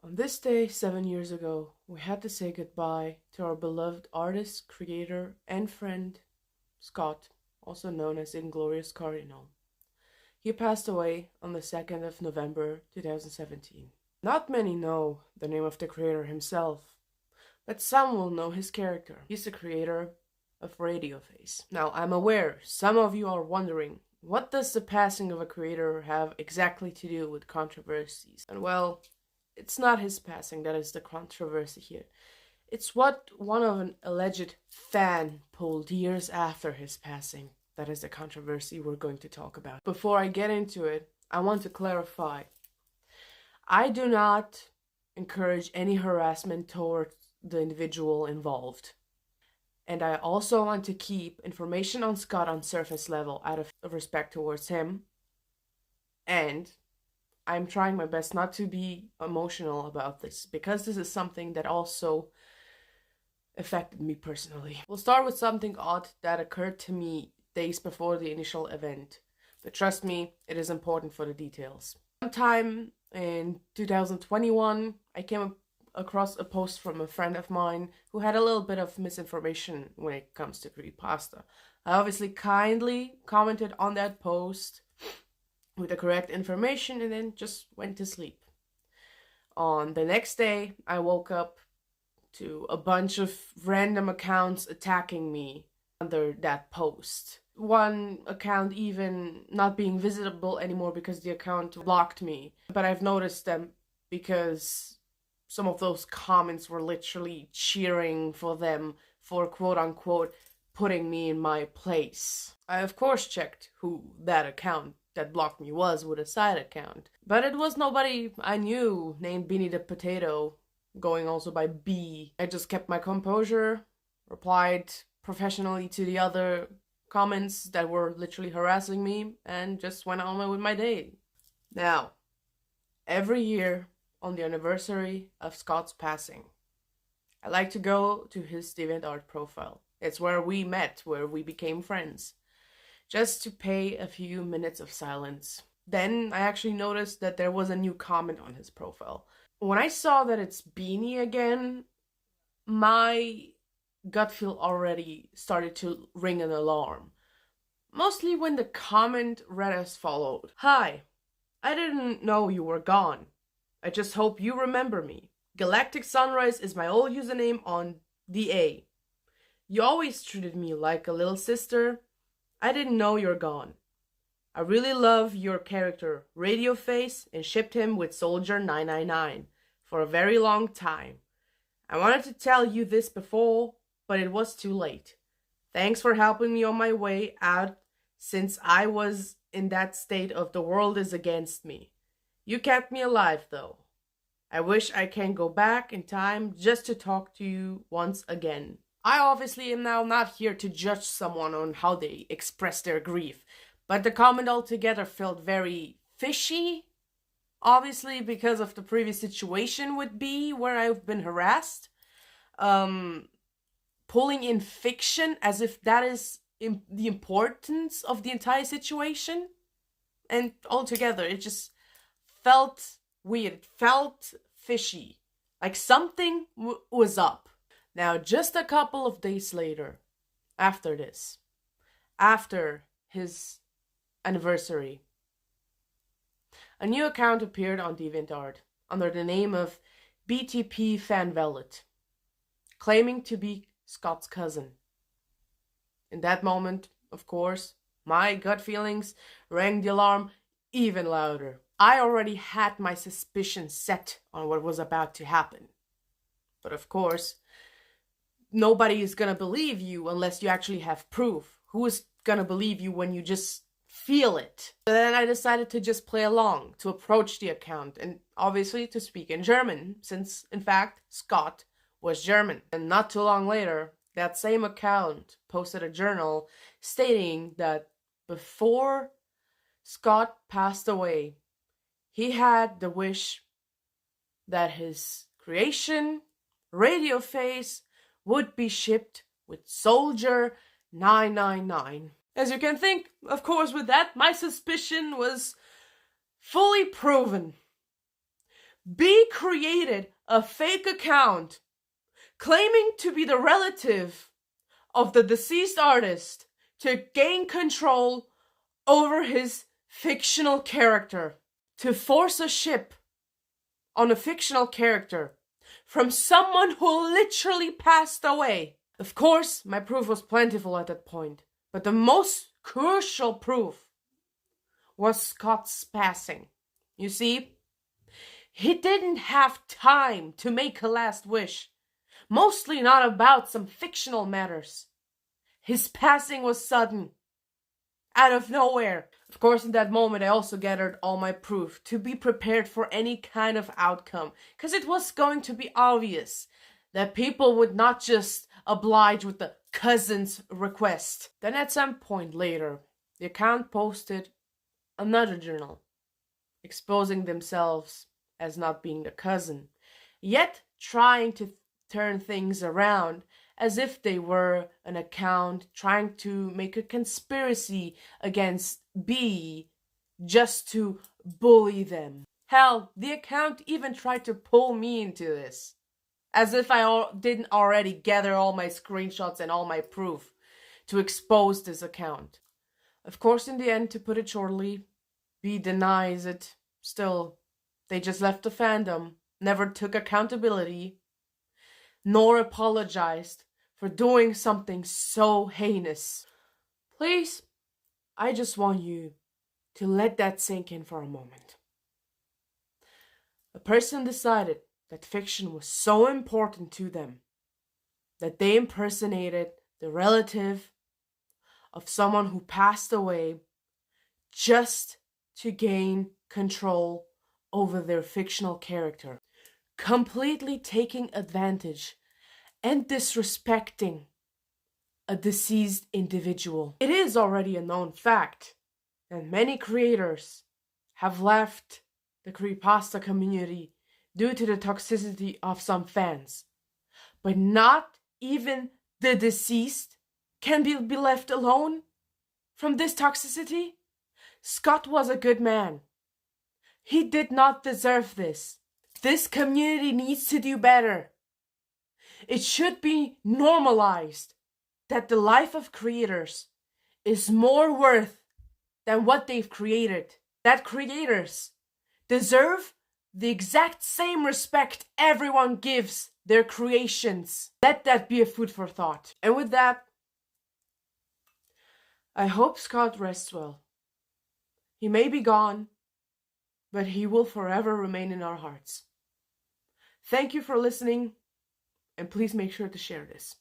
On this day, 7 years ago, we had to say goodbye to our beloved artist, creator, and friend, Scott, also known as Inglorious Cardinal. He passed away on the 2nd of November 2017. Not many know the name of the creator himself, but some will know his character. He's the creator of Radio Face. Now, I'm aware some of you are wondering, what does the passing of a creator have exactly to do with controversies? And well, it's not his passing that is the controversy here. It's what one of an alleged fan pulled years after his passing that is the controversy we're going to talk about. Before I get into it, I want to clarify. I do not encourage any harassment towards the individual involved. And I also want to keep information on Scott on surface level out of respect towards him. And I'm trying my best not to be emotional about this, because this is something that also affected me personally. We'll start with something odd that occurred to me days before the initial event. But trust me, it is important for the details. Sometime in 2021, I came across a post from a friend of mine who had a little bit of misinformation when it comes to creepypasta. I obviously kindly commented on that post with the correct information and then just went to sleep. On the next day, I woke up to a bunch of random accounts attacking me under that post. One account even not being visible anymore because the account blocked me. But I've noticed them because some of those comments were literally cheering for them for quote-unquote putting me in my place. I of course checked who that account that blocked me was with a side account. But it was nobody I knew named Beanie the Potato, going also by B. I just kept my composure, replied professionally to the other comments that were literally harassing me, and just went on with my day. Now, every year on the anniversary of Scott's passing, I like to go to his DeviantArt profile. It's where we met, where we became friends, just to pay a few minutes of silence. Then I actually noticed that there was a new comment on his profile. When I saw that it's Beanie again, my gut feel already started to ring an alarm. Mostly when the comment read as followed. Hi, I didn't know you were gone. I just hope you remember me. Galactic Sunrise is my old username on DA. You always treated me like a little sister. I didn't know you're gone. I really love your character, Radio Face, and shipped him with Soldier 999 for a very long time. I wanted to tell you this before, but it was too late. Thanks for helping me on my way out since I was in that state of the world is against me. You kept me alive though. I wish I can go back in time just to talk to you once again. I obviously am now not here to judge someone on how they express their grief, but the comment altogether felt very fishy. Obviously because of the previous situation with B where I've been harassed. Pulling in fiction as if that is the importance of the entire situation. And altogether it just felt weird. It felt fishy. Like something was up. Now, just a couple of days later, after this, after his anniversary, a new account appeared on DeviantArt under the name of BTP Fan Velvet, claiming to be Scott's cousin. In that moment, of course, my gut feelings rang the alarm even louder. I already had my suspicions set on what was about to happen. But of course, nobody is gonna believe you unless you actually have proof. Who is gonna believe you when you just feel it? So then I decided to just play along, to approach the account, and obviously to speak in German, since in fact Scott was German. And not too long later, that same account posted a journal stating that before Scott passed away, he had the wish that his creation, Radio Face, would be shipped with Soldier 999. As you can think, of course, with that, my suspicion was fully proven. B created a fake account claiming to be the relative of the deceased artist to gain control over his fictional character, to force a ship on a fictional character from someone who literally passed away. Of course, my proof was plentiful at that point, but the most crucial proof was Scott's passing. You see, he didn't have time to make a last wish, mostly not about some fictional matters. His passing was sudden, out of nowhere. Of course, in that moment, I also gathered all my proof to be prepared for any kind of outcome, because it was going to be obvious that people would not just oblige with the cousin's request. Then at some point later, the account posted another journal, exposing themselves as not being the cousin, yet trying to turn things around as if they were an account trying to make a conspiracy against B just to bully them. Hell, the account even tried to pull me into this, as if I didn't already gather all my screenshots and all my proof to expose this account. Of course, in the end, to put it shortly, B denies it. Still, they just left the fandom, never took accountability, nor apologized for doing something so heinous. Please, I just want you to let that sink in for a moment. A person decided that fiction was so important to them that they impersonated the relative of someone who passed away just to gain control over their fictional character, completely taking advantage and disrespecting a deceased individual. It is already a known fact that many creators have left the creepypasta community due to the toxicity of some fans. But not even the deceased can be left alone from this toxicity. Scott was a good man. He did not deserve this. This community needs to do better. It should be normalized that the life of creators is more worth than what they've created. That creators deserve the exact same respect everyone gives their creations. Let that be a food for thought. And with that, I hope Scott rests well. He may be gone, but he will forever remain in our hearts. Thank you for listening, and please make sure to share this.